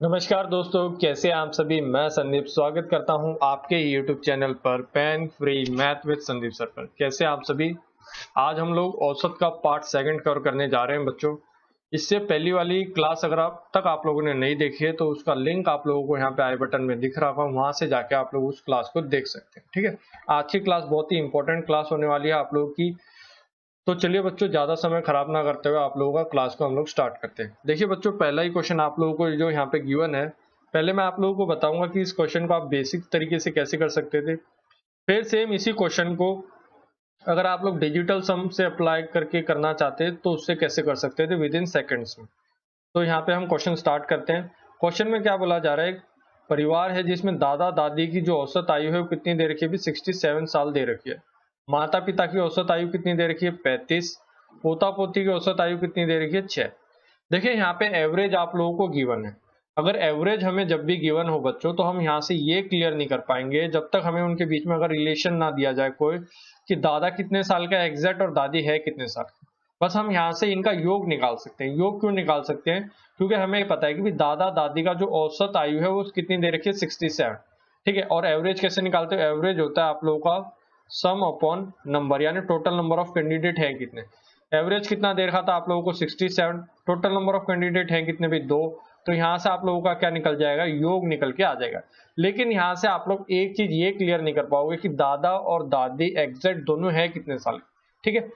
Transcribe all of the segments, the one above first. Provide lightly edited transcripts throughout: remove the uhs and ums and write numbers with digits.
नमस्कार दोस्तों, कैसे हैं आप सभी। मैं संदीप स्वागत करता हूं आपके यूट्यूब चैनल पर pain free math with Sandeep sir पर। कैसे हैं आप सभी। आज हम लोग औसत का पार्ट सेकंड कवर करने जा रहे हैं बच्चों। इससे पहली वाली क्लास अगर आप लोगों ने नहीं देखी है तो उसका लिंक आप लोगों को यहाँ पे आई बटन में दिख रहा होगा, वहां से जाके आप लोग उस क्लास को देख सकते हैं। ठीक है, आज की क्लास बहुत ही इंपॉर्टेंट क्लास होने वाली है आप लोगों की। तो चलिए बच्चों, ज्यादा समय खराब ना करते हुए आप लोगों का क्लास को हम लोग स्टार्ट करते हैं। देखिए बच्चों, पहला ही क्वेश्चन आप लोगों को जो यहाँ पे गिवन है, पहले मैं आप लोगों को बताऊंगा कि इस क्वेश्चन को आप बेसिक तरीके से कैसे कर सकते थे। फिर सेम इसी क्वेश्चन को अगर आप लोग डिजिटल सम से अप्लाई करके करना चाहते हैं तो उससे कैसे कर सकते थे विद इन सेकेंड्स में। तो यहाँ पे हम क्वेश्चन स्टार्ट करते हैं। क्वेश्चन में क्या बोला जा रहा है, परिवार है जिसमें दादा दादी की जो औसत आयु है वो कितनी दे रखी है, 67 साल दे रखी है। माता पिता की औसत आयु कितनी दे रखी है, 35। पोता पोती की औसत आयु कितनी दे रखी है, 6। देखिए यहाँ पे एवरेज आप लोगों को गिवन है। अगर एवरेज हमें जब भी गिवन हो बच्चों, तो हम यहाँ से ये क्लियर नहीं कर पाएंगे जब तक हमें उनके बीच में अगर रिलेशन ना दिया जाए कोई, कि दादा कितने साल का एग्जैक्ट और दादी है कितने साल की। बस हम यहाँ से इनका योग निकाल सकते हैं। योग क्यों निकाल सकते हैं, क्योंकि हमें पता है कि दादा दादी का जो औसत आयु है वो कितनी दे रखी है, 67। ठीक है, और एवरेज कैसे निकालते हैं, एवरेज होता है आप लोगों का सम अपॉन नंबर, यानी टोटल नंबर ऑफ कैंडिडेट है कितने। एवरेज कितना दे रखा था आप लोगों को, 67। टोटल नंबर ऑफ कैंडिडेट है कितने भी, 2। तो यहाँ से आप लोगों का क्या निकल जाएगा, योग निकल के आ जाएगा। लेकिन यहाँ से आप लोग एक चीज ये क्लियर नहीं कर पाओगे कि दादा और दादी एग्जैक्ट दोनों है कितने साल। ठीक है,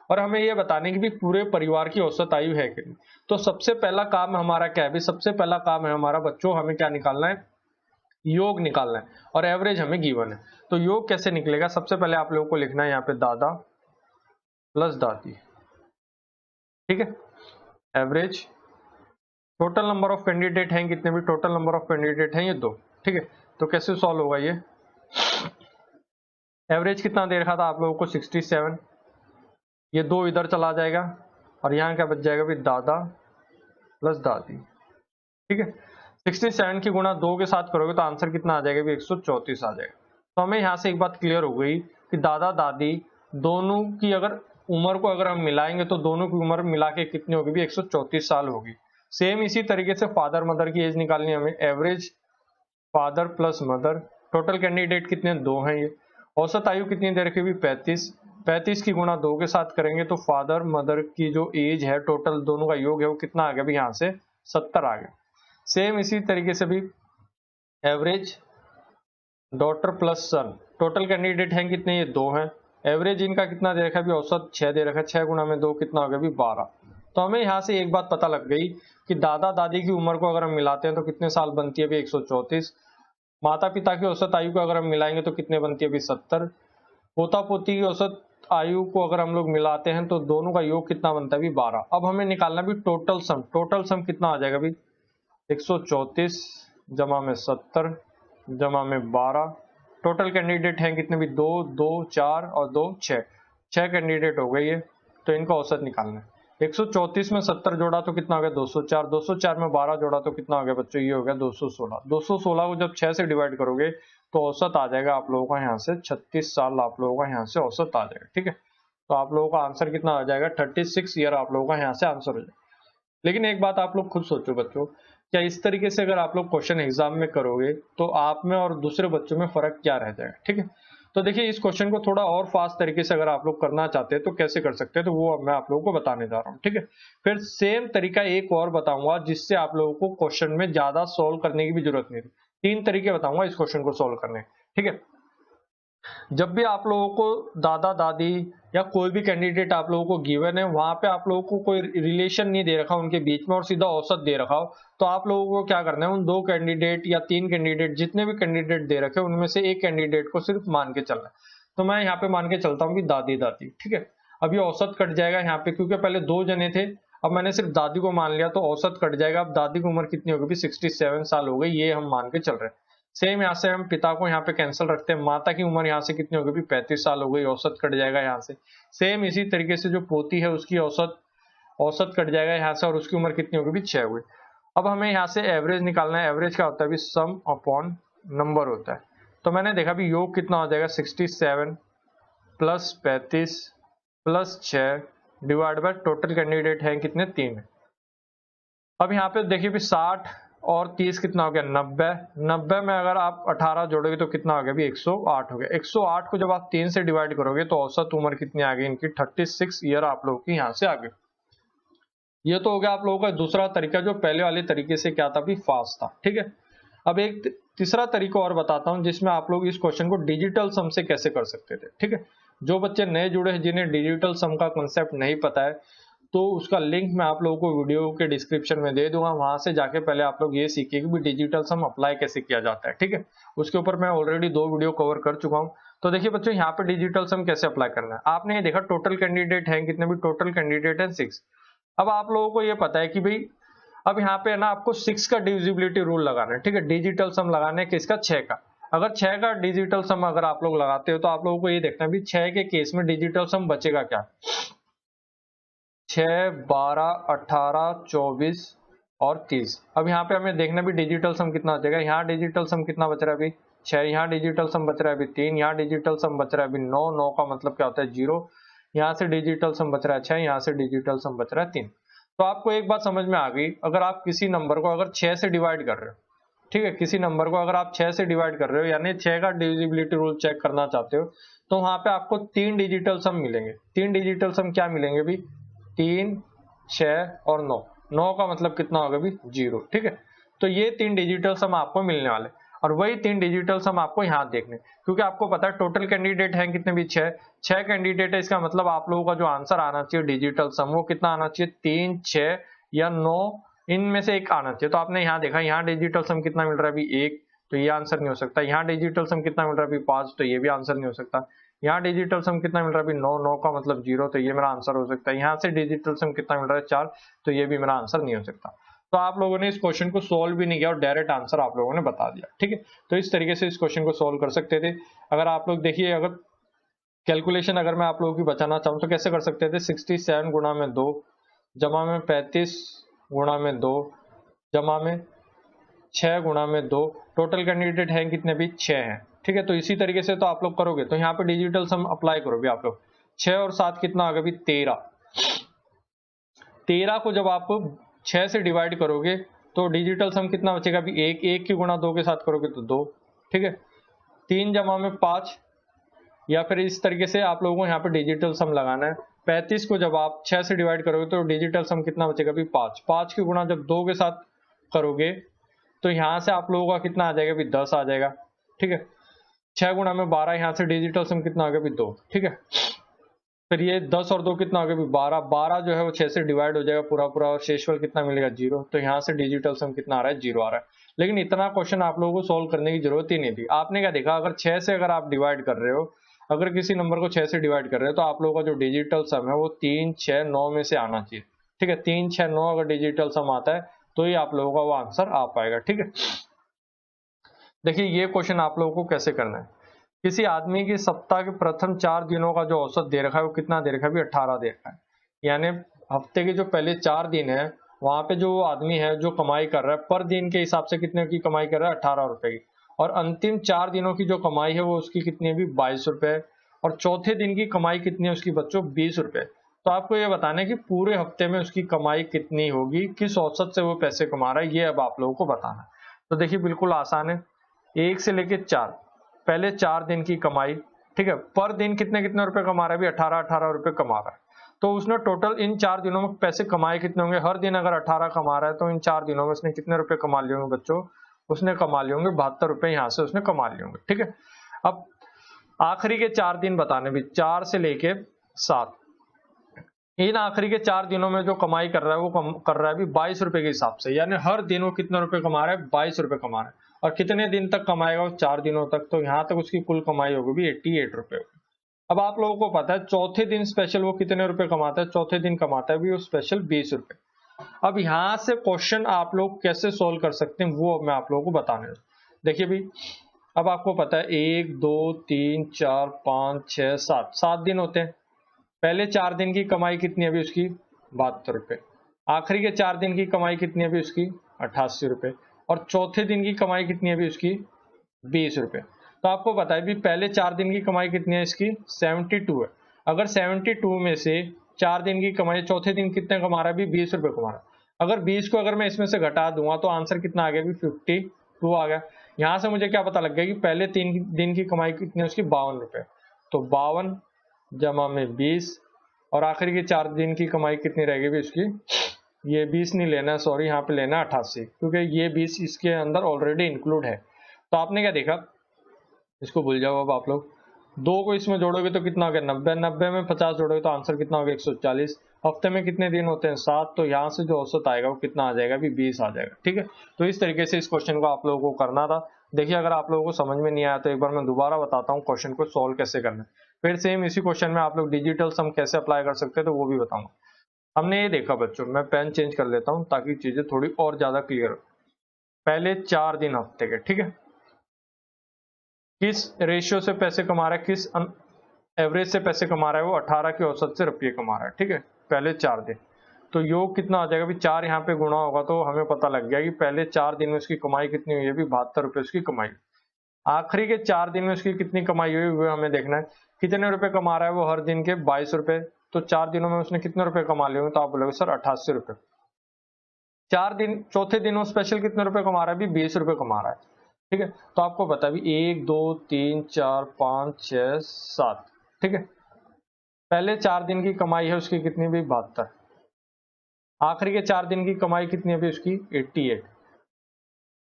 और हमें ये बताने की भी पूरे परिवार की औसत आयु है कितनी। तो सबसे पहला काम हमारा क्या है, सबसे पहला काम है हमारा बच्चों, हमें क्या निकालना है, योग निकालना है। और एवरेज हमें गिवन है। तो योग कैसे निकलेगा, सबसे पहले आप लोगों को लिखना है यहाँ पे दादा प्लस दादी। ठीक है, average, total number of candidate हैं कितने भी, टोटल नंबर ऑफ कैंडिडेट हैं ये 2। ठीक है, तो कैसे सॉल्व होगा ये, एवरेज कितना दे रखा था आप लोगों को, 67। ये 2 इधर चला जाएगा और यहाँ क्या बच जाएगा भी, दादा प्लस दादी। ठीक है, 67 की गुणा 2 के साथ करोगे तो आंसर कितना आ जाएगा भी, 134 आ जाएगा। तो हमें यहाँ से एक बात क्लियर हो गई कि दादा दादी दोनों की अगर उम्र को अगर हम मिलाएंगे तो दोनों की उम्र मिला के कितनी होगी भी, 134 साल होगी। सेम इसी तरीके से फादर मदर की एज निकालनी है हमें। Average father plus mother, total candidate कितने, 2 हैं ये। औसत आयु कितनी दे रखी हुई, 35। 35 की गुणा 2 के साथ करेंगे तो फादर मदर की जो एज है टोटल दोनों का योग है वो कितना आ गया भी, यहाँ से 70 आ गया। सेम इसी तरीके से भी एवरेज डॉटर प्लस सन, टोटल कैंडिडेट हैं कितने, ये 2 हैं। एवरेज इनका कितना दे रखा है भी, औसत 6 दे रखा है। 6 गुणा में 2 कितना हो गया भी, 12। तो हमें यहाँ से एक बात पता लग गई कि दादा दादी की उम्र को अगर हम मिलाते हैं तो कितने साल बनती है भी, 134। माता पिता की औसत आयु को अगर हम मिलाएंगे तो कितने बनती है भी, 70। पोता पोती की औसत आयु को अगर हम लोग मिलाते हैं तो दोनों का योग कितना बनता है भी, 12। अब हमें निकालना भी टोटल सम। टोटल सम कितना आ जाएगा भी, 134 जमा में 70 जमा में 12। टोटल कैंडिडेट हैं कितने भी, 2 2 4 और 2 6। 6 कैंडिडेट हो गए ये, तो इनका औसत निकालना है। 134 में 70 जोड़ा तो कितना हो गया, 204। 204 में 12 जोड़ा तो कितना हो गया बच्चों, ये हो गया 216। 216 को जब 6 से डिवाइड करोगे तो औसत आ जाएगा आप लोगों का यहाँ से 36 साल, आप लोगों का यहाँ से औसत आ जाएगा। ठीक है, तो आप लोगों का आंसर कितना आ जाएगा, 36 ईयर आप लोगों का यहाँ से आंसर हो जाएगा। लेकिन एक बात आप लोग खुद सोचो बच्चों, क्या इस तरीके से अगर आप लोग क्वेश्चन एग्जाम में करोगे तो आप में और दूसरे बच्चों में फर्क क्या रह जाएगा। ठीक है, तो देखिए इस क्वेश्चन को थोड़ा और फास्ट तरीके से अगर आप लोग करना चाहते हैं तो कैसे कर सकते हैं, तो वो मैं आप लोगों को बताने जा रहा हूँ। ठीक है, फिर सेम तरीका एक और बताऊंगा जिससे आप लोगों को क्वेश्चन में ज्यादा सोल्व करने की भी जरूरत नहीं है। 3 तरीके बताऊंगा इस क्वेश्चन को सोल्व करने। ठीक है, जब भी आप लोगों को दादा दादी या कोई भी कैंडिडेट आप लोगों को गिवन है, वहां पे आप लोगों को कोई रिलेशन नहीं दे रखा उनके बीच में और सीधा औसत दे रखा हो, तो आप लोगों को क्या करना है, उन 2 कैंडिडेट या 3 कैंडिडेट जितने भी कैंडिडेट दे रखे उनमें से एक कैंडिडेट को सिर्फ मान के चलना है। तो मैं यहाँ पे मान के चलता हूँ कि दादी दादी। ठीक है, अब ये औसत कट जाएगा यहाँ पे, क्योंकि पहले 2 जने थे, अब मैंने सिर्फ दादी को मान लिया तो औसत कट जाएगा। अब दादी की उम्र कितनी होगी, 67 साल हो गई, ये हम मान के चल रहे हैं। सेम यहाँ से हम पिता को यहाँ पे कैंसिल रखते हैं, माता की उम्र यहाँ से कितनी होगी, 35 साल हो गई, औसत कट जाएगा यहाँ से। सेम इसी तरीके से जो पोती है उसकी औसत औसत कट जाएगा यहाँ से और उसकी उम्र कितनी होगी, 6 हुई। अब हमें यहाँ से एवरेज निकालना है। एवरेज क्या होता है, सम अपॉन नंबर होता है। तो मैंने देखा भी योग कितना हो जाएगा, 67 plus 35 plus 6 divide by total candidate है कितने, 3 है। अब यहाँ पे देखिए भी 60 और 30 कितना हो गया 90। 90 में अगर आप 18 जोड़ोगे तो कितना हो गया भी 108 हो गया। 108 को जब आप 3 से डिवाइड करोगे तो औसत उम्र कितनी आ गई इनकी 36 ईयर आप लोगों की यहाँ से आ गई। ये तो हो गया आप लोगों का दूसरा तरीका, जो पहले वाले तरीके से क्या था भी फास्ट था। ठीक है, अब एक तीसरा तरीका और बताता हूं जिसमें आप लोग इस क्वेश्चन को डिजिटल सम से कैसे कर सकते थे। ठीक है, जो बच्चे नए जुड़े हैं जिन्हें डिजिटल सम का कंसेप्ट नहीं पता है तो उसका लिंक मैं आप लोगों को वीडियो के डिस्क्रिप्शन में दे दूंगा, वहां से जाके पहले आप लोग ये सीखिए कि डिजिटल सम अप्लाई कैसे किया जाता है। ठीक है, उसके ऊपर मैं ऑलरेडी 2 वीडियो कवर कर चुका हूं। तो देखिए बच्चों, यहाँ पे डिजिटल सम कैसे अप्लाई करना है। आपने ये देखा टोटल कैंडिडेट है कितने भी, टोटल कैंडिडेट है 6। अब आप लोगों को ये पता है कि भाई अब यहाँ पे है ना आपको 6 का डिविजिबिलिटी रूल लगाना है। ठीक है, डिजिटल सम लगाना है किसका, 6 का। अगर 6 का डिजिटल सम अगर आप लोग लगाते हो तो आप लोगों को ये देखना है भी 6 के केस में डिजिटल सम बचेगा क्या। 6, 12, 18, 24 और 30। अब यहाँ पे हमें देखना भी डिजिटल सम कितना बचेगा। यहाँ डिजिटल सम कितना बच रहा है अभी 6, यहाँ डिजिटल सम बच रहा है अभी 3, यहाँ डिजिटल सम बच रहा है अभी 9, 9 का मतलब क्या होता है 0, यहाँ से डिजिटल सम बच रहा है 6, यहाँ से डिजिटल सम बच रहा है 3। तो आपको एक बात समझ में आ गई, अगर आप किसी नंबर को अगर 6 से डिवाइड कर रहे हो, ठीक है, किसी नंबर को अगर आप 6 से डिवाइड कर रहे हो यानी 6 का डिविजिबिलिटी रूल चेक करना चाहते हो तो वहां पे आपको 3 डिजिटल सम मिलेंगे। 3 डिजिटल सम क्या मिलेंगे भी, 3, 6 और 9। 9 का मतलब कितना होगा भी 0। ठीक है, तो ये 3 डिजिटल सम आपको मिलने वाले और वही 3 डिजिटल सम आपको यहाँ देखने, क्योंकि आपको पता है टोटल कैंडिडेट है कितने भी 6 कैंडिडेट है। इसका मतलब आप लोगों का जो आंसर आना चाहिए डिजिटल सम वो कितना आना चाहिए, 3, 6 या 9 इनमें से एक आना चाहिए। तो आपने यहाँ देखा, यहाँ डिजिटल सम कितना मिल रहा है अभी 1, तो ये आंसर नहीं हो सकता। यहाँ डिजिटल सम कितना मिल रहा है अभी 5, तो ये भी आंसर नहीं हो सकता। यहाँ डिजिटल सम कितना मिल रहा है अभी 9, 9 का मतलब 0, तो ये मेरा आंसर हो सकता है। यहाँ से डिजिटल सम कितना मिल रहा है 4, तो ये भी मेरा आंसर नहीं हो सकता। तो आप लोगों ने इस क्वेश्चन को सोल्व भी नहीं किया और डायरेक्ट आंसर आप लोगों ने बता दिया। ठीक है, तो इस तरीके से इस क्वेश्चन को सोल्व कर सकते थे। अगर आप लोग देखिए, अगर कैलकुलेशन अगर मैं आप लोगों की बचाना चाहूँ तो कैसे कर सकते थे, 67 गुणा में 2 जमा में 35 गुणा में 2 जमा में 6 गुणा में 2। टोटल कैंडिडेट है कितने भी 6 हैं। ठीक है, तो इसी तरीके से तो आप लोग करोगे तो यहाँ पे डिजिटल सम अप्लाई करोगे आप लोग। 6 और 7 कितना आ गया भी 13। 13 को जब आप 6 से डिवाइड करोगे तो डिजिटल सम कितना बचेगा भी 1, 1 की गुणा 2 के साथ करोगे तो 2। ठीक है, 3 जमा में 5, या फिर इस तरीके से आप लोगों को यहाँ पे डिजिटल सम लगाना है। 35 को जब आप 6 से डिवाइड करोगे तो डिजिटल सम कितना बचेगा भी 5। 5 की गुणा जब 2 के साथ करोगे तो यहाँ से आप लोगों का कितना आ जाएगा भी 10 आ जाएगा। ठीक है, 6 गुणा में 12, यहाँ से डिजिटल सम कितना आ गया भी 2। ठीक है, फिर ये 10 और 2 कितना आ गया भी 12। 12 जो है वो 6 से डिवाइड हो जाएगा पूरा पूरा और शेषफल कितना मिलेगा 0, तो यहाँ से डिजिटल सम कितना आ रहा है 0 आ रहा है। लेकिन इतना क्वेश्चन आप लोगों को सोल्व करने की जरूरत ही नहीं थी। आपने क्या देखा, अगर 6 से अगर आप डिवाइड कर रहे हो, अगर किसी नंबर को 6 से डिवाइड कर रहे हो तो आप लोगों का जो डिजिटल सम है वो 3, 6, 9 में से आना चाहिए। ठीक है, 3, 6, 9 अगर डिजिटल सम आता है तो ही आप लोगों का वो आंसर आ पाएगा। ठीक है, देखिए ये क्वेश्चन आप लोगों को कैसे करना है। किसी आदमी की सप्ताह के प्रथम 4 दिनों का जो औसत दे रखा है वो कितना दे रखा है भी 18 दे रखा है। यानी हफ्ते के जो पहले 4 दिन है वहां पे जो आदमी है जो कमाई कर रहा है पर दिन के हिसाब से कितने की कमाई कर रहा है 18 रुपए की, और अंतिम 4 दिनों की जो कमाई है वो उसकी कितनी है भी 22 रुपए, और चौथे दिन की कमाई कितनी है उसकी बच्चों 20 रुपए। तो आपको ये बताना है कि पूरे हफ्ते में उसकी कमाई कितनी होगी, किस औसत से वो पैसे कमा रहा है, ये अब आप लोगों को बताना है। तो देखिए बिल्कुल आसान है, 1 से लेके 4 पहले 4 दिन की कमाई। ठीक है, पर दिन कितने कितने रुपए कमा रहा है भी 18 रुपए कमा रहा है। तो उसने टोटल इन 4 दिनों में पैसे कमाए कितने होंगे, हर दिन अगर 18 कमा रहा है तो इन 4 दिनों में उसने कितने रुपए कमा लिए होंगे बच्चों, उसने कमा लिए होंगे 72 रुपए, यहाँ से उसने कमा लिए होंगे। ठीक है, अब आखिरी के 4 दिन बताने भी 4 से लेके 7, इन आखिरी के 4 दिनों में जो कमाई कर रहा है वो कर रहा है भी 22 रुपए के हिसाब से, यानी हर दिन वो कितने रुपए कमा रहा है 22 रुपए कमा रहा है। और कितने दिन तक कमाएगा वो 4 दिनों तक, तो यहाँ तक उसकी कुल कमाई होगी भी 88 रुपए। अब आप लोगों को पता है चौथे दिन स्पेशल वो कितने रुपए कमाता है, चौथे दिन कमाता है भी वो स्पेशल 20 रुपए। अब यहाँ से क्वेश्चन आप लोग कैसे सोल्व कर सकते हैं वो मैं आप लोगों को बताने। देखिए भाई, अब आपको पता है 1, 2, 3, 4, 5, 6, 7 दिन होते हैं। पहले 4 दिन की कमाई कितनी है अभी उसकी 72 रुपए, आखिरी के 4 दिन की कमाई कितनी है अभी उसकी 88 रुपए, और चौथे दिन की कमाई कितनी है अभी उसकी 20 रुपए। तो आपको पता है भी पहले 4 दिन की कमाई कितनी है इसकी 72 है। अगर 72 में से 4 दिन की कमाई चौथे दिन कितने कमा रहा है भी 20 रुपए कमा रहा है। अगर 20 को अगर मैं इसमें से घटा दूंगा तो आंसर कितना आ गया, 52 आ गया। यहाँ से मुझे क्या पता लग गया कि पहले 3 दिन की कमाई कितनी है उसकी, 52 रुपए। तो 52 जमा में 20 और आखिर की 4 दिन की कमाई कितनी रहेगी भी उसकी, ये 20 नहीं लेना है, सॉरी यहाँ पे लेना है 88, क्योंकि ये 20 इसके अंदर ऑलरेडी इंक्लूड है। तो आपने क्या देखा, इसको भूल जाओ अब आप लोग। 2 को इसमें जोड़ोगे तो कितना हो गया 90, 90 में 50 जोड़ोगे तो आंसर कितना हो गया 140। हफ्ते में कितने दिन होते हैं 7, तो यहाँ से जो औसत आएगा वो कितना आ जाएगा भी 20 आ जाएगा। ठीक है, तो इस तरीके से इस क्वेश्चन को आप लोगों को करना था। देखिए अगर आप लोगों को समझ में नहीं आया तो एक बार मैं दोबारा बताता हूँ क्वेश्चन को सॉल्व कैसे करना है, फिर सेम इसी क्वेश्चन में आप लोग डिजिटल सम कैसे अप्लाई कर सकते हैं तो वो भी बताऊंगा। हमने ये देखा बच्चों, मैं पेन चेंज कर लेता हूँ ताकि चीजें थोड़ी और ज्यादा क्लियर हो। पहले 4 दिन हफ्ते के, ठीक है, किस रेशियो से पैसे कमा रहा है, किस एवरेज से पैसे कमा रहा है, वो 18 की औसत से रुपये कमा रहा है। ठीक है, पहले 4 दिन, तो योग कितना आ जाएगा भी 4 यहाँ पे गुणा होगा तो हमें पता लग गया कि पहले 4 दिन में उसकी कमाई कितनी हुई है भी 72 रुपए उसकी कमाई। आखिरी के 4 दिन में उसकी कितनी कमाई हुई वो हमें देखना है। कितने रुपए कमा रहा है वो हर दिन के 22 रुपए, तो 4 दिनों में उसने कितने रुपए कमा लिए होंगे, तो आप बोलोगे सर 88 रुपए। 4 दिन, चौथे दिन वो स्पेशल कितने रुपए कमा रहा है भी 20 रुपए कमा रहा है। ठीक है, तो आपको पता भी 1 2 3 4 5 6 7, ठीक है, पहले 4 दिन की कमाई है उसकी कितनी भी 72, आखिरी के 4 दिन की कमाई कितनी है भी उसकी 88,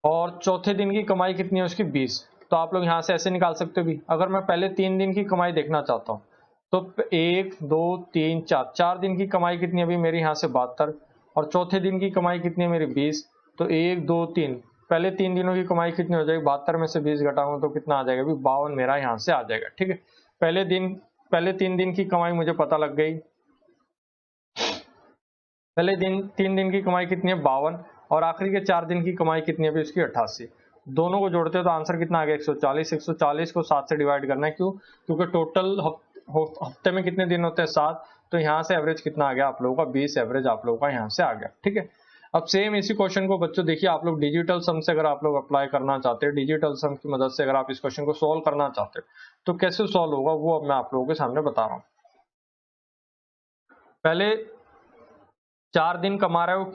और चौथे दिन की कमाई कितनी है उसकी 20। तो आप लोग यहाँ से ऐसे निकाल सकते हो भी, अगर मैं पहले 3 दिन की कमाई देखना चाहता हूँ तो 1 2 3 4, 4 दिन की कमाई कितनी है भी मेरी यहाँ से 72, और चौथे दिन की कमाई कितनी है मेरी 20। तो 1 2 3, पहले 3 दिनों की कमाई कितनी हो जाएगी, 72 में से 20 घटाऊंगा तो कितना आ जाएगा भी 52 मेरा यहाँ से आ जाएगा। ठीक है, पहले 3 दिन की कमाई मुझे पता लग गई, पहले 3 दिन की कमाई कितनी है 52, और आखिरी के 4 दिन की कमाई कितनी है भी उसकी 88। दोनों को जोड़ते हो तो आंसर कितना आ गया 140। 140 को 7 से डिवाइड करना है, क्यों, क्योंकि टोटल हफ्ते में कितने दिन होते हैं 7, तो यहाँ से एवरेज कितना आ गया आप लोगों का 20 एवरेज आप लोगों का यहाँ से आ गया। ठीक है, अब सेम इसी क्वेश्चन को बच्चों देखिए आप लोग डिजिटल सम से अगर आप लोग अप्लाई करना चाहते हैं, डिजिटल सम की मदद से अगर आप इस क्वेश्चन को सोल्व करना चाहते हैं तो कैसे सोल्व होगा वो अब मैं आप लोगों के सामने बता रहा हूँ। पहले 4 दिन कमा रहा है वो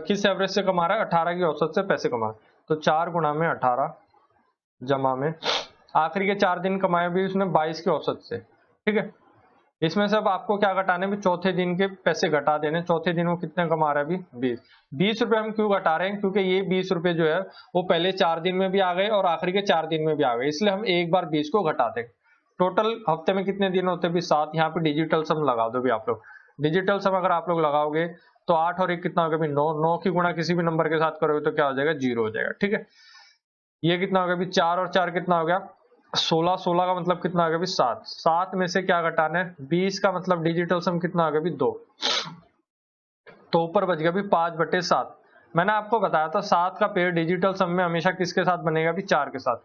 किस एवरेज से कमा रहा है, 18 की औसत से पैसे कमा रहा है, तो 4 गुणा में 18 जमा में आखिरी के 4 दिन कमाए भी उसने 22 की औसत से। ठीक है, इसमें से अब आपको क्या घटाने भी, चौथे दिन के पैसे घटा देने। चौथे दिन वो कितने कमा रहा है भी 20 रुपए। हम क्यों घटा रहे हैं, क्योंकि ये 20 रुपए जो है वो पहले 4 दिन में भी आ गए और आखिरी के 4 दिन में भी आ गए, इसलिए हम एक बार 20 को घटा दें। टोटल हफ्ते में कितने दिन होते हैं भी 7। यहाँ पे डिजिटल सम लगा दो भी आप लोग। डिजिटल सम अगर आप लोग लगाओगे तो 8 और 1 कितना होगा भी 9। 9 की गुणा किसी भी नंबर के साथ करोगे तो क्या हो जाएगा 0 हो जाएगा। ठीक है, ये कितना होगा भी 4 और 4 कितना हो गया 16। 16 का मतलब कितना आ गया भी 7। 7 में से क्या घटाना है 20 का मतलब डिजिटल सम कितना आ गया भी 2, तो ऊपर बच गया भी 5/7। मैंने आपको बताया था 7 का पेड़ डिजिटल सम में हमेशा किसके साथ बनेगा भी 4 के साथ,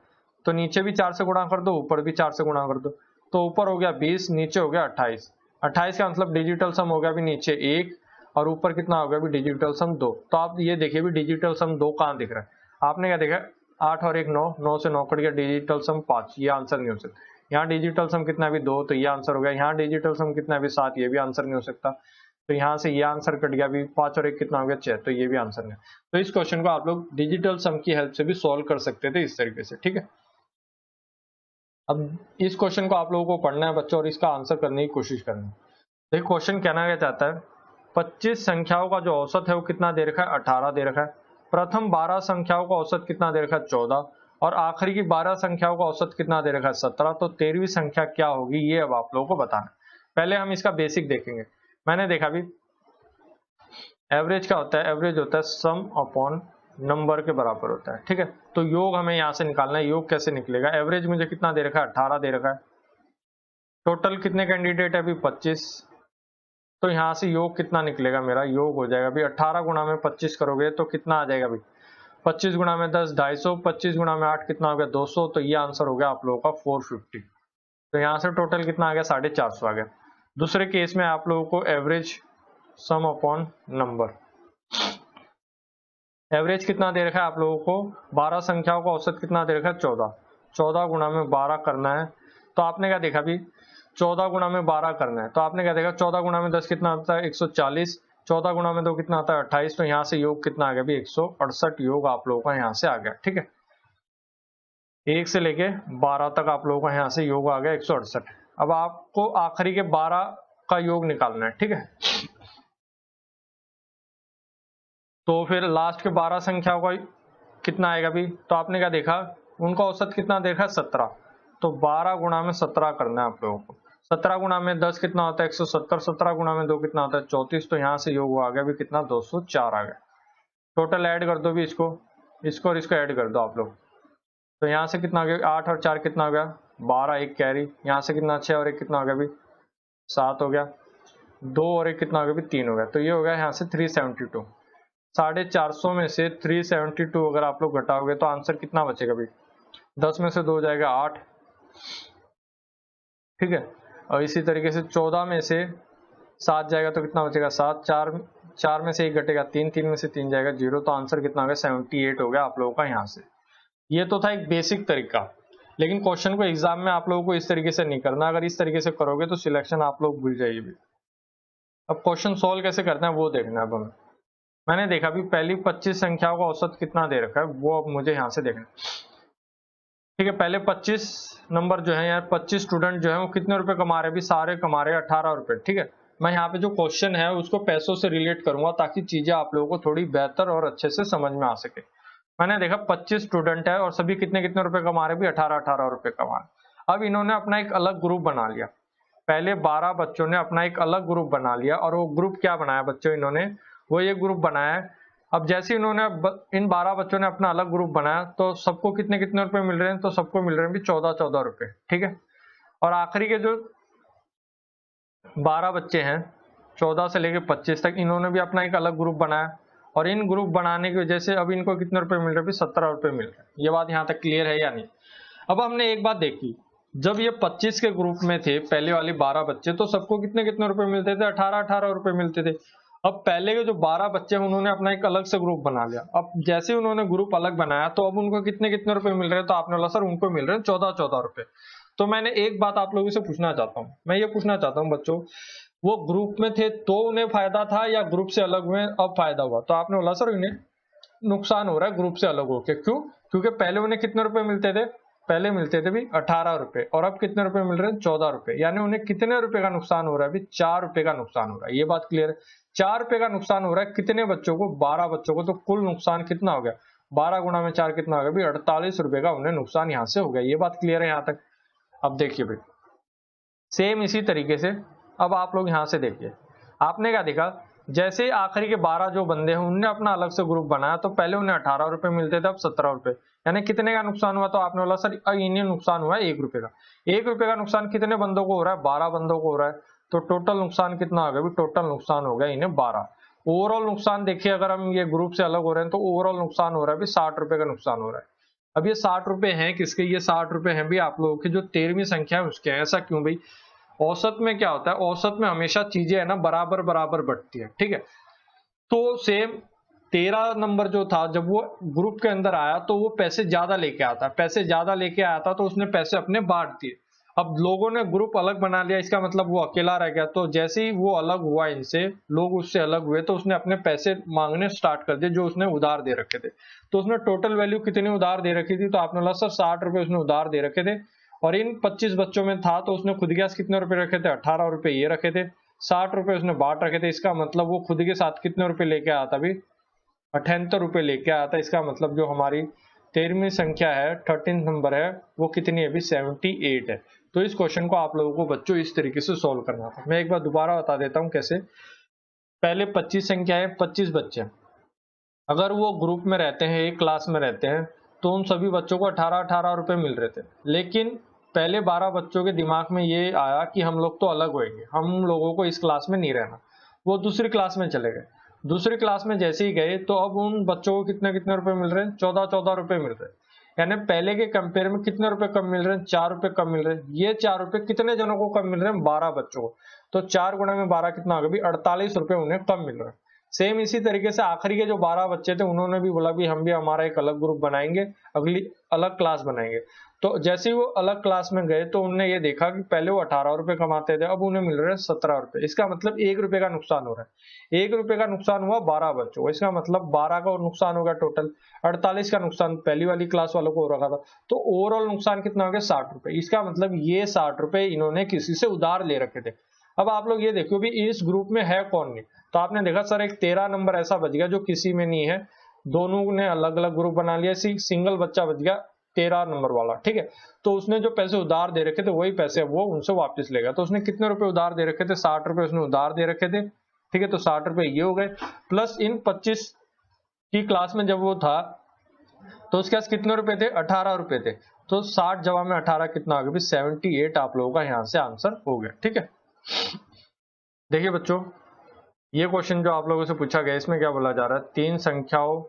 तो नीचे भी 4 से गुणा कर दो ऊपर भी 4 से गुणा कर दो, तो ऊपर हो गया 20 नीचे हो गया 28। 28 का मतलब डिजिटल सम हो गया भी नीचे 1 और ऊपर कितना हो गया भी डिजिटल सम 2। तो आप ये देखिए भी डिजिटल सम 2 कहाँ दिख रहा है, आपने क्या देखा 8 और 1 9, 9 से 9 कट गया, डिजिटल सम 5, ये आंसर नहीं हो सकता। यहाँ डिजिटल सम कितना भी 2, तो ये आंसर हो गया। यहाँ डिजिटल सम कितना भी 7, ये भी आंसर नहीं हो सकता। तो यहाँ से ये आंसर कट गया भी 5 और 1 कितना हो गया 6, तो ये भी आंसर नहीं। तो इस क्वेश्चन को आप लोग डिजिटल सम की हेल्प से भी सोल्व कर सकते थे इस तरीके से। ठीक है, अब इस क्वेश्चन को आप लोगों को पढ़ना है बच्चों और इसका आंसर करने की कोशिश करनी है। देखिए क्वेश्चन कहना क्या चाहता है, 25 संख्याओं का जो औसत है वो कितना दे रखा है 18 दे रखा है। प्रथम 12 संख्याओं का औसत कितना दे रखा है 14, और आखिरी की 12 संख्याओं का औसत कितना दे रखा है 17। तो 13वीं संख्या क्या होगी ये अब आप लोगों को बताना। पहले हम इसका बेसिक देखेंगे। मैंने देखा भी एवरेज क्या होता है, एवरेज होता है सम अपॉन नंबर के बराबर होता है। ठीक है, तो योग हमें यहाँ से निकालना है। योग कैसे निकलेगा, एवरेज मुझे कितना दे रखा है 18 दे रखा है, टोटल कितने कैंडिडेट है अभी 25, तो यहाँ से योग कितना निकलेगा मेरा, योग हो जाएगा भी 18 गुणा में 25 करोगे तो कितना आ जाएगा भाई 25 गुणा में 10 250, 25 गुणा में 8 कितना हो गया 200, तो ये आंसर हो गया आप लोगों का 450। तो यहाँ से टोटल कितना आ गया 450 आ गया। दूसरे केस में आप लोगों को एवरेज सम अपॉन नंबर, एवरेज कितना दे रखा है आप लोगों को 12 संख्याओं का औसत कितना दे रखा है 14। 14 गुणा में 12 करना है, तो आपने क्या देखा भी 14 गुणा में 12 करना है, तो आपने क्या देखा 14 गुणा में 10 कितना होता है 140, 14 गुणा में 2 कितना आता है 28। तो यहाँ से योग कितना आ गया भी 168 योग आप लोगों का यहाँ से आ गया। ठीक है, 1 से लेके 12 तक आप लोगों का यहाँ से योग आ गया 168। अब आपको आखिरी के 12 का योग निकालना है। ठीक है, तो फिर लास्ट के 12 संख्याओं का कितना आएगा भी, तो आपने क्या देखा उनका औसत कितना देखा 17। तो 12 गुणा में 17 करना है आप लोगों को। 17 गुणा में 10 कितना होता है 170। 17 गुणा में 2 कितना होता है 34। तो यहाँ से योग आ गया भी कितना 204 आ गया। टोटल ऐड कर दो भी इसको और इसको ऐड कर दो आप लोग। तो यहाँ से कितना आ गया 8 और 4 कितना हो गया 12, एक कैरी। यहाँ से कितना 6 और 1 कितना हो गया भी 7 हो गया। 2 और 1 कितना हो गया भी 3 हो गया। तो ये हो गया यहाँ से 372। 450 में से 372 अगर आप लोग घटाओगे तो आंसर कितना बचेगा भी 10 में से 2 जाएगा 8। ठीक है, और इसी तरीके से 14 में से 7 जाएगा तो कितना बचेगा 7। 4 में से 1 घटेगा 3, 3 में से 3 जाएगा 0। तो आंसर कितना हो गया 78 हो गया आप लोगों का यहाँ से। ये तो था एक बेसिक तरीका, लेकिन क्वेश्चन को एग्जाम में आप लोगों को इस तरीके से नहीं करना। अगर इस तरीके से करोगे तो सिलेक्शन आप लोग भूल जाइए। अब क्वेश्चन सोल्व कैसे करना है वो देखना है। अब हमें मैंने देखा भी पहली 25 संख्याओं का औसत कितना दे रखा है वो अब मुझे यहाँ से देखना। ठीक है, पहले 25 नंबर जो है यार 25 स्टूडेंट जो है वो कितने रुपए कमा रहे हैं भी सारे कमा रहे हैं 18 रुपए। ठीक है, मैं यहाँ पे जो क्वेश्चन है उसको पैसों से रिलेट करूंगा ताकि चीजें आप लोगों को थोड़ी बेहतर और अच्छे से समझ में आ सके। मैंने देखा 25 स्टूडेंट है और सभी कितने कितने रुपए कमा रहे हैं भी 18 रुपए कमा रहे। अब इन्होंने अपना एक अलग ग्रुप बना लिया। पहले 12 बच्चों ने अपना एक अलग ग्रुप बना लिया और वो ग्रुप क्या बनाया बच्चों इन्होंने वो ये ग्रुप बनाया। अब जैसे इन्होंने इन 12 बच्चों ने अपना अलग ग्रुप बनाया तो सबको कितने कितने रुपए मिल रहे हैं तो सबको मिल रहे हैं भी 14 रुपए। ठीक है, और आखिरी के जो 12 बच्चे हैं 14 से लेके 25 तक इन्होंने भी अपना एक अलग ग्रुप बनाया और इन ग्रुप बनाने की वजह से अब इनको कितने रुपए मिल रहे हैं भी 17 रुपए मिल रहे हैं। ये बात यहाँ तक क्लियर है या नहीं। अब हमने एक बात देखी, जब ये 25 के ग्रुप में थे पहले वाले 12 बच्चे तो सबको कितने कितने रुपए मिलते थे 18 रुपए मिलते थे। अब पहले के जो 12 बच्चे हैं उन्होंने अपना एक अलग से ग्रुप बना लिया। अब जैसे उन्होंने ग्रुप अलग बनाया तो अब उनको कितने कितने रुपए मिल रहे हैं तो आपने बोला सर उनको मिल रहे हैं 14 रुपए। तो मैंने एक बात आप लोगों से पूछना चाहता हूँ, मैं ये पूछना चाहता हूँ बच्चों वो ग्रुप में थे तो उन्हें फायदा था या ग्रुप से अलग हुए अब फायदा हुआ। तो आपने बोला सर इन्हें नुकसान हो रहा है ग्रुप से अलग होके। क्यों? क्योंकि पहले उन्हें कितने रुपए मिलते थे पहले मिलते थे भी 18 रुपए और अब कितने रुपए मिल रहे हैं 14 रुपए। यानी उन्हें कितने रुपए का नुकसान हो रहा है अभी 4 रुपए का नुकसान हो रहा है। ये बात क्लियर है। 4 रुपए का नुकसान हो रहा है कितने बच्चों को 12 बच्चों को। तो कुल नुकसान कितना हो गया 12 गुणा में 4 कितना हो गया भी 48 रुपए का उन्हें नुकसान यहाँ से हो गया। ये बात क्लियर है यहाँ तक। अब देखिए भाई सेम इसी तरीके से अब आप लोग यहाँ से देखिए आपने क्या देखा जैसे आखिरी के 12 जो बंदे हैं उन्होंने अपना अलग से ग्रुप बनाया तो पहले उन्हें 18 रुपए मिलते थे अब 17 रुपए। यानी कितने का नुकसान हुआ तो आपने बोला सर इन्हें नुकसान हुआ है 1 रुपए का। 1 रुपए का नुकसान कितने बंदों को हो रहा है 12 बंदों को हो रहा है। तो टोटल नुकसान कितना हो गया टोटल नुकसान हो गया इन्हें 12। ओवरऑल नुकसान देखिए अगर हम ये ग्रुप से अलग हो रहे हैं तो ओवरऑल नुकसान हो रहा है 60 रुपए का नुकसान हो रहा है। अब ये 60 रुपए हैं किसके ये 60 रुपए हैं भी आप लोगों की जो 13वीं संख्या है उसके। ऐसा क्यों भाई औसत में क्या होता है औसत में हमेशा चीजें है ना बराबर बराबर बढ़ती है। ठीक है, तो सेम 13 नंबर जो था जब वो ग्रुप के अंदर आया तो वो पैसे ज्यादा लेके आता तो उसने पैसे अपने बांट दिए। अब लोगों ने ग्रुप अलग बना लिया इसका मतलब वो अकेला रह गया। तो जैसे ही वो अलग हुआ इनसे लोग उससे अलग हुए तो उसने अपने पैसे मांगने स्टार्ट कर दिए जो उसने उधार दे रखे थे। तो उसने टोटल वैल्यू कितनी उधार दे रखी थी तो आपने बोला सर 60 रुपए उसने उधार दे रखे थे और इन 25 बच्चों में था तो उसने खुद के कितने रुपए रखे थे 18 रुपए ये रखे थे 60 रुपए उसने बांट रखे थे। इसका मतलब वो खुद के साथ कितने रुपए लेके आया था अभी 78 रुपए लेके आया था। इसका मतलब जो हमारी 13वीं संख्या है 13 नंबर है वो कितनी है अभी 78 है। तो इस क्वेश्चन को आप लोगों को बच्चों इस तरीके से सोल्व करना था। मैं एक बार दोबारा बता देता हूँ कैसे। पहले 25 संख्या है 25 बच्चे अगर वो ग्रुप में रहते हैं एक क्लास में रहते हैं तो उन सभी बच्चों को 18 रुपए मिल रहे थे। लेकिन पहले 12 बच्चों के दिमाग में ये आया कि हम लोग तो अलग होएंगे हम लोगों को इस क्लास में नहीं रहना। वो दूसरी क्लास में चले गए। दूसरी क्लास में जैसे ही गए तो अब उन बच्चों को कितने कितने रुपए मिल रहे हैं 14 रुपए मिल रहे हैं। यानी पहले के कंपेयर में कितने रुपए कम मिल रहे हैं 4 रुपए कम मिल रहे हैं। ये 4 रुपए कितने जनों को कम मिल रहे हैं 12 बच्चों को। तो 4 गुणा में 12 कितना होगा भी 48 रुपए उन्हें कम मिल रहा है। सेम इसी तरीके से आखिरी के जो 12 बच्चे थे उन्होंने भी बोला भी हम भी हमारा एक अलग ग्रुप बनाएंगे, अगली अलग क्लास बनाएंगे। तो जैसे ही वो अलग क्लास में गए तो उन्होंने ये देखा कि पहले वो 18 रुपए कमाते थे, अब उन्हें मिल रहे हैं 17 रुपए। इसका मतलब 1 रुपए का नुकसान हो रहा है। 1 रुपए का नुकसान हुआ 12 बच्चों को, इसका मतलब 12 का नुकसान हो गया टोटल। 48 का नुकसान पहली वाली क्लास वालों को हो रखा था, तो ओवरऑल नुकसान कितना हो गया 60 रुपए। इसका मतलब ये 60 रुपए इन्होंने किसी से उधार ले रखे थे। अब आप लोग ये देखो भी इस ग्रुप में है कौन नहीं, तो आपने देखा सर एक 13 नंबर ऐसा बच गया जो किसी में नहीं है, दोनों ने अलग अलग ग्रुप बना लिया, सिंगल बच्चा बच गया 13 नंबर वाला, ठीक है। तो उसने जो पैसे उधार दे रखे थे वही पैसे वो उनसे वापस लेगा। तो उसने कितने रुपए उधार दे रखे थे, 60 रुपए उसने उधार दे रखे थे, ठीक है। तो 60 रुपए ये हो गए, प्लस इन 25 की क्लास में जब वो था तो उसके पास कितने रुपए थे, 18 रुपए थे। तो 60 जमा में 18 कितना आ गया, 78 आप लोगों का यहाँ से आंसर हो गया, ठीक है। देखिए बच्चों, ये क्वेश्चन जो आप लोगों से पूछा गया इसमें क्या बोला जा रहा है, 3 संख्याओं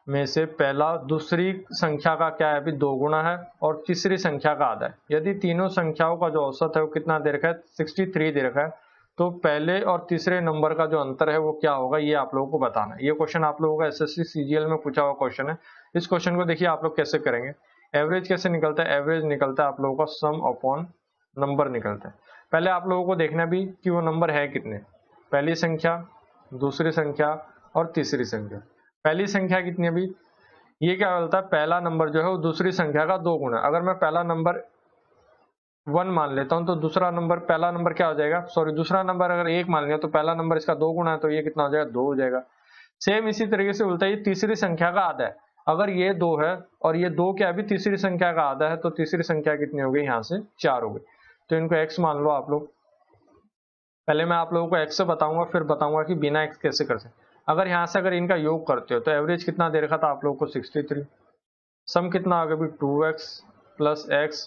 में से पहला दूसरी संख्या का क्या है, अभी 2 गुना है और तीसरी संख्या का आधा है। यदि तीनों संख्याओं का जो औसत है वो कितना दे रखा है, 63 दे रखा है, तो पहले और तीसरे नंबर का जो अंतर है वो क्या होगा, ये आप लोगों को बताना है। ये क्वेश्चन आप लोगों का एसएससी सीजीएल में पूछा हुआ क्वेश्चन है। इस क्वेश्चन को देखिए आप लोग कैसे करेंगे। एवरेज कैसे निकलता है, एवरेज निकलता है आप लोगों का सम अपॉन नंबर निकलता है। पहले आप लोगों को देखना भी कि वो नंबर है कितने, पहली संख्या, दूसरी संख्या और तीसरी संख्या। पहली संख्या कितनी है भी, ये क्या बोलता है, पहला नंबर जो है वो दूसरी संख्या का 2 गुना। अगर मैं पहला नंबर 1 मान लेता हूं तो दूसरा नंबर, पहला नंबर क्या हो जाएगा, सॉरी दूसरा नंबर अगर 1 मान लिया तो पहला नंबर इसका 2 गुना है, तो ये कितना हो जाएगा, 2 हो जाएगा। सेम इसी तरीके से बोलता है ये तीसरी संख्या का आधा है। अगर ये 2 है और ये 2 क्या है, भी तीसरी संख्या का आधा है, तो तीसरी संख्या कितनी हो गई, यहाँ से 4 हो गई। तो इनको x मान लो आप लोग। पहले मैं आप लोगों को x से बताऊंगा, फिर बताऊंगा कि बिना x कैसे कर सकते। अगर यहाँ से अगर इनका योग करते हो तो एवरेज कितना दे रखा था आप लोगों को, 63। सम कितना आ गया भी, 2x plus x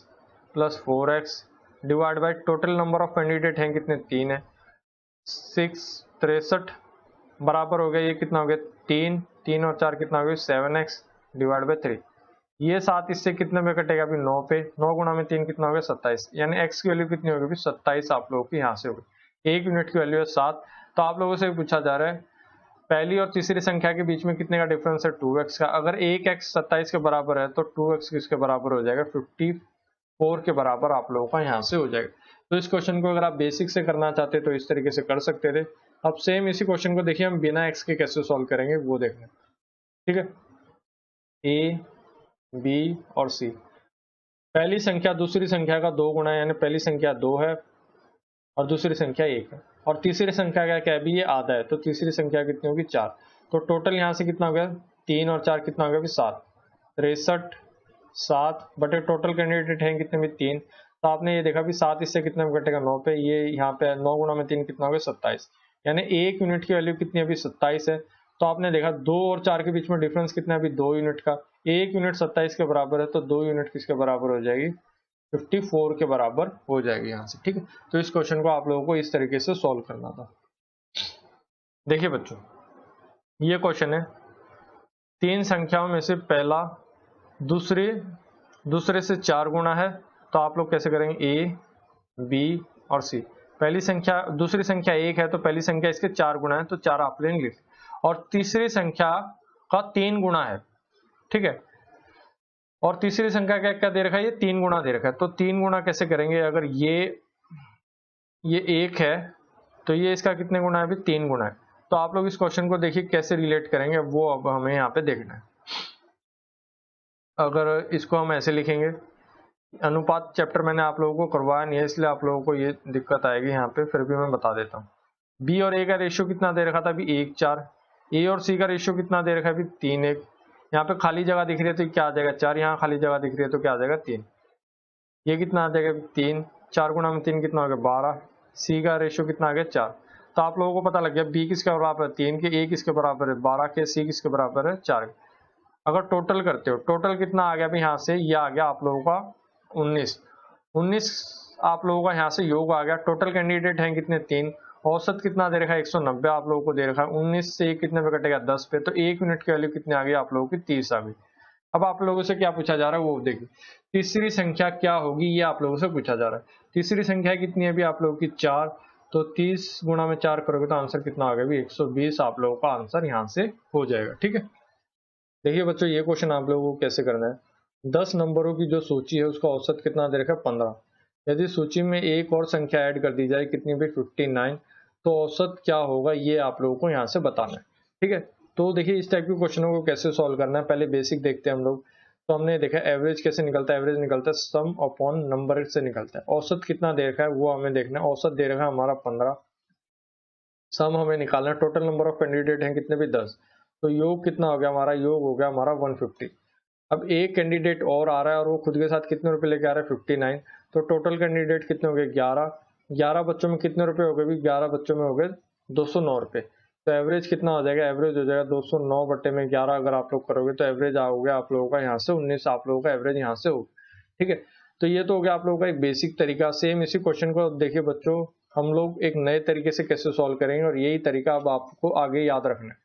plus 4x divide by total number of candidate हैं कितने, 3 है, 6 63 बराबर हो गया, ये कितना हो गया 3, 3 और 4 कितना हो गया 7x डिवाइड बाई 3। ये 7 इससे कितने में कटेगा अभी, 9 पे, 9 गुना में 3 कितना हो गया 27, यानी x की वैल्यू कितनी होगी, 27 आप लोगों की यहाँ से होगी। 1 यूनिट की वैल्यू है 7। तो आप लोगों से पूछा जा रहा है पहली और तीसरी संख्या के बीच में कितने का डिफरेंस है, 2x का। अगर 1x 27 के बराबर है तो 2x किसके बराबर हो जाएगा, 54 के बराबर आप लोगों का यहाँ से हो जाएगा। तो इस क्वेश्चन को अगर आप बेसिक से करना चाहते तो इस तरीके से कर सकते थे। अब सेम इसी क्वेश्चन को देखिए हम बिना x के कैसे सॉल्व करेंगे वो देखना, ठीक है। a b और c, पहली संख्या दूसरी संख्या का 2 गुना है, यानी पहली संख्या 2 है और दूसरी संख्या 1 है, और तीसरी संख्या का क्या है भी, ये आधा है, तो तीसरी संख्या कितनी होगी 4। तो टोटल यहाँ से कितना हो गया, 3 और 4 कितना हो गया भी 7, 63 7 बटे टोटल कैंडिडेट हैं कितने भी 3। तो आपने ये देखा भी 7 इससे कितने में कटेगा, 9 पे, ये यहाँ पे 9 गुना में 3 कितना हो गया 27, यानी 1 यूनिट की वैल्यू कितनी है अभी 27 है। तो आपने देखा 2 और 4 के बीच में डिफरेंस कितना है अभी, 2 यूनिट का। 1 यूनिट 27 के बराबर है, तो 2 यूनिट किसके बराबर हो जाएगी, 54 के बराबर हो जाएगी यहाँ से, ठीक है। तो इस क्वेश्चन को आप लोगों को इस तरीके से सॉल्व करना था। देखिए बच्चों, ये क्वेश्चन है 3 संख्याओं में से पहला दूसरे से 4 गुना है, तो आप लोग कैसे करेंगे, a b और c। पहली संख्या दूसरी संख्या 1 है तो पहली संख्या इसके 4 गुना है, तो 4 आप लेंगे लिख, और तीसरी संख्या का 3 गुना है, ठीक है। और तीसरी संख्या क्या क्या दे रखा है, ये 3 गुना दे रखा है। तो 3 गुना कैसे करेंगे, अगर ये 1 है तो ये इसका कितने गुना है अभी, 3 गुना है। तो आप लोग इस क्वेश्चन को देखिए कैसे रिलेट करेंगे, वो अब हमें यहाँ पे देखना है। अगर इसको हम ऐसे लिखेंगे, अनुपात चैप्टर मैंने आप लोगों को करवाया नहीं है इसलिए आप लोगों को ये दिक्कत आएगी यहाँ पे, फिर भी मैं बता देता हूँ। बी और ए का रेशियो कितना दे रखा था अभी, 1 4। ए और सी का रेशियो कितना दे रखा है अभी, 3 1। यहाँ पे खाली जगह दिख रही है तो क्या आ जाएगा 4, यहाँ खाली जगह दिख रही है तो क्या आ जाएगा 3। ये कितना आ जाएगा 3, 4 गुना में 3 कितना हो गया 12। सी का रेशियो कितना आ गया 4। तो आप लोगों को पता लग गया बी किसके बराबर है 3 के, ए किसके बराबर है 12 के, सी किसके बराबर है 4 के। अगर टोटल करते हो, टोटल कितना आ गया अभी यहाँ से, ये आ गया आप लोगों का 19 आप लोगों का यहाँ से योग आ गया। टोटल कैंडिडेट हैं कितने 3, औसत कितना दे रखा है 190 आप लोगों को दे रखा है। 19 से कितने पे कटेगा 10 पे, तो 1 यूनिट की वैल्यू कितनी आ गई आप लोगों की 30 आ गई। अब आप लोगों से क्या पूछा जा रहा है वो देखिए, तीसरी संख्या क्या होगी ये आप लोगों से पूछा जा रहा है। तीसरी संख्या कितनी है अभी आप लोगों की 4, तो 30 गुणा में 4 करोगे तो आंसर कितना आ गया भी 120 आप लोगों का आंसर यहाँ से हो जाएगा। ठीक है, देखिए बच्चों ये क्वेश्चन आप लोगों को कैसे करना है। 10 नंबरों की जो सूची है उसका औसत कितना दे रखा है 15। यदि सूची में एक और संख्या ऐड कर दी जाए कितनी भी 59, तो औसत क्या होगा ये आप लोगों को यहाँ से बताना है। ठीक है, तो देखिए इस टाइप के क्वेश्चनों को कैसे सॉल्व करना है, पहले बेसिक देखते हैं हम लोग। तो हमने देखा एवरेज कैसे निकलता है, एवरेज निकलता है सम अपॉन नंबर से निकलता है। औसत कितना दे रखा है वो हमें देखना है, औसत दे रखा है हमारा 15, सम हमें निकालना है, टोटल नंबर ऑफ कैंडिडेट हैं कितने भी 10, तो योग कितना हो गया हमारा, योग हो गया हमारा 150। अब एक कैंडिडेट और आ रहा है और वो खुद के साथ कितने रुपए लेके आ रहा है 59, तो टोटल कैंडिडेट कितने हो गए 11, 11 बच्चों में कितने रुपए हो गए भी 11 बच्चों में हो गए 209 रुपए। तो एवरेज कितना हो जाएगा, एवरेज हो जाएगा 209 बटे में 11 अगर आप लोग करोगे तो एवरेज हो गया आप लोगों का यहाँ से 19, आप लोगों का एवरेज यहाँ से होगा। ठीक है, तो ये तो हो गया आप लोगों का एक बेसिक तरीका। सेम इसी क्वेश्चन को देखिए बच्चों हम लोग एक नए तरीके से कैसे सॉल्व करेंगे और यही तरीका अब आपको आगे याद रखना है।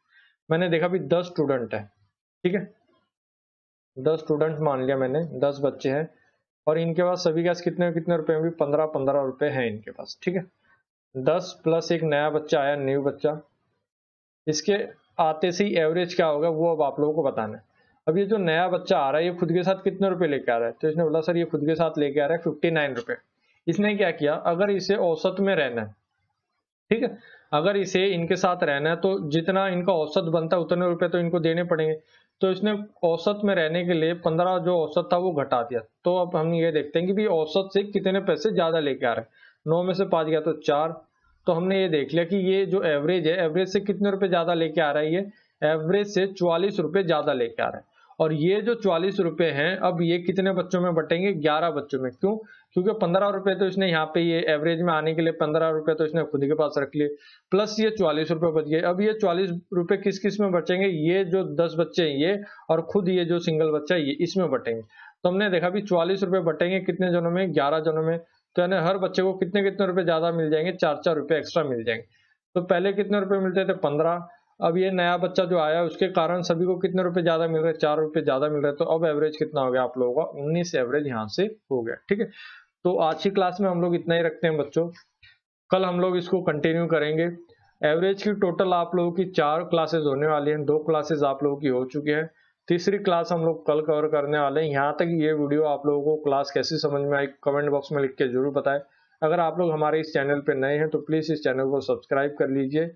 मैंने देखा भी 10 स्टूडेंट है, ठीक है 10 स्टूडेंट मान लिया मैंने, 10 बच्चे हैं और इनके पास सभी के पास कितने कितने रुपए भी 15-15 रुपए हैं इनके पास। ठीक है, 10 प्लस एक नया बच्चा आया, न्यू बच्चा, इसके आते से ही एवरेज क्या होगा वो अब आप लोगों को बताना है। अब ये जो नया बच्चा आ रहा है ये खुद के साथ कितने रुपए लेके आ रहा है, तो इसने बोला सर ये खुद के साथ लेके आ रहा है 59 रुपए। इसने क्या किया, अगर इसे औसत में रहना है, ठीक है अगर इसे इनके साथ रहना है तो जितना इनका औसत बनता है उतने रुपए तो इनको देने पड़ेंगे। तो इसने औसत में रहने के लिए 15 जो औसत था वो घटा दिया। तो अब हम ये देखते हैं कि भी औसत से कितने पैसे ज्यादा लेके आ रहे हैं। 9 में से 5 गया तो 4। तो हमने ये देख लिया कि ये जो एवरेज है, एवरेज से कितने रुपए ज्यादा लेके आ रहा है, ये एवरेज से 44 रुपए ज्यादा लेके आ रहा है। और ये जो 44 रुपए हैं अब ये कितने बच्चों में बटेंगे, 11 बच्चों में। क्यों, क्योंकि 15 रुपए तो इसने यहाँ पे ये एवरेज में आने के लिए 15 रुपए तो इसने खुद के पास रख लिए, प्लस ये 44 रुपए बच गए। अब ये 44 रुपए किस किस में बचेंगे, ये जो 10 बच्चे हैं ये और खुद ये जो सिंगल बच्चा है ये इसमें बटेंगे। तो हमने देखा भी 44 रुपए बटेंगे कितने जनों में, 11 जनों में। तो यानी हर बच्चे को कितने कितने रुपए ज्यादा मिल जाएंगे, 4-4 रुपए एक्स्ट्रा मिल जाएंगे। तो पहले कितने रुपए मिलते थे 15, अब ये नया बच्चा जो आया उसके कारण सभी को कितने रुपए ज्यादा मिल रहे हैं, 4 रुपए ज्यादा मिल रहे हैं। तो अब एवरेज कितना हो गया आप लोगों का 19 एवरेज यहाँ से हो गया। ठीक है, तो आज की क्लास में हम लोग इतना ही रखते हैं बच्चों, कल हम लोग इसको कंटिन्यू करेंगे। एवरेज की टोटल आप लोगों की 4 क्लासेस होने वाली हैं, 2 क्लासेस आप लोगों की हो चुकी है, तीसरी क्लास हम लोग कल कवर करने वाले हैं। यहाँ तक ये वीडियो आप लोगों को क्लास कैसी समझ में आई कमेंट बॉक्स में लिख के जरूर बताएं। अगर आप लोग हमारे इस चैनल पे नए हैं तो प्लीज इस चैनल को सब्सक्राइब कर लीजिए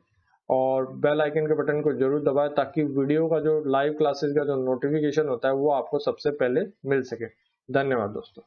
और बेल आइकन के बटन को जरूर दबाएं ताकि वीडियो का जो लाइव क्लासेस का जो नोटिफिकेशन होता है वो आपको सबसे पहले मिल सके। धन्यवाद दोस्तों।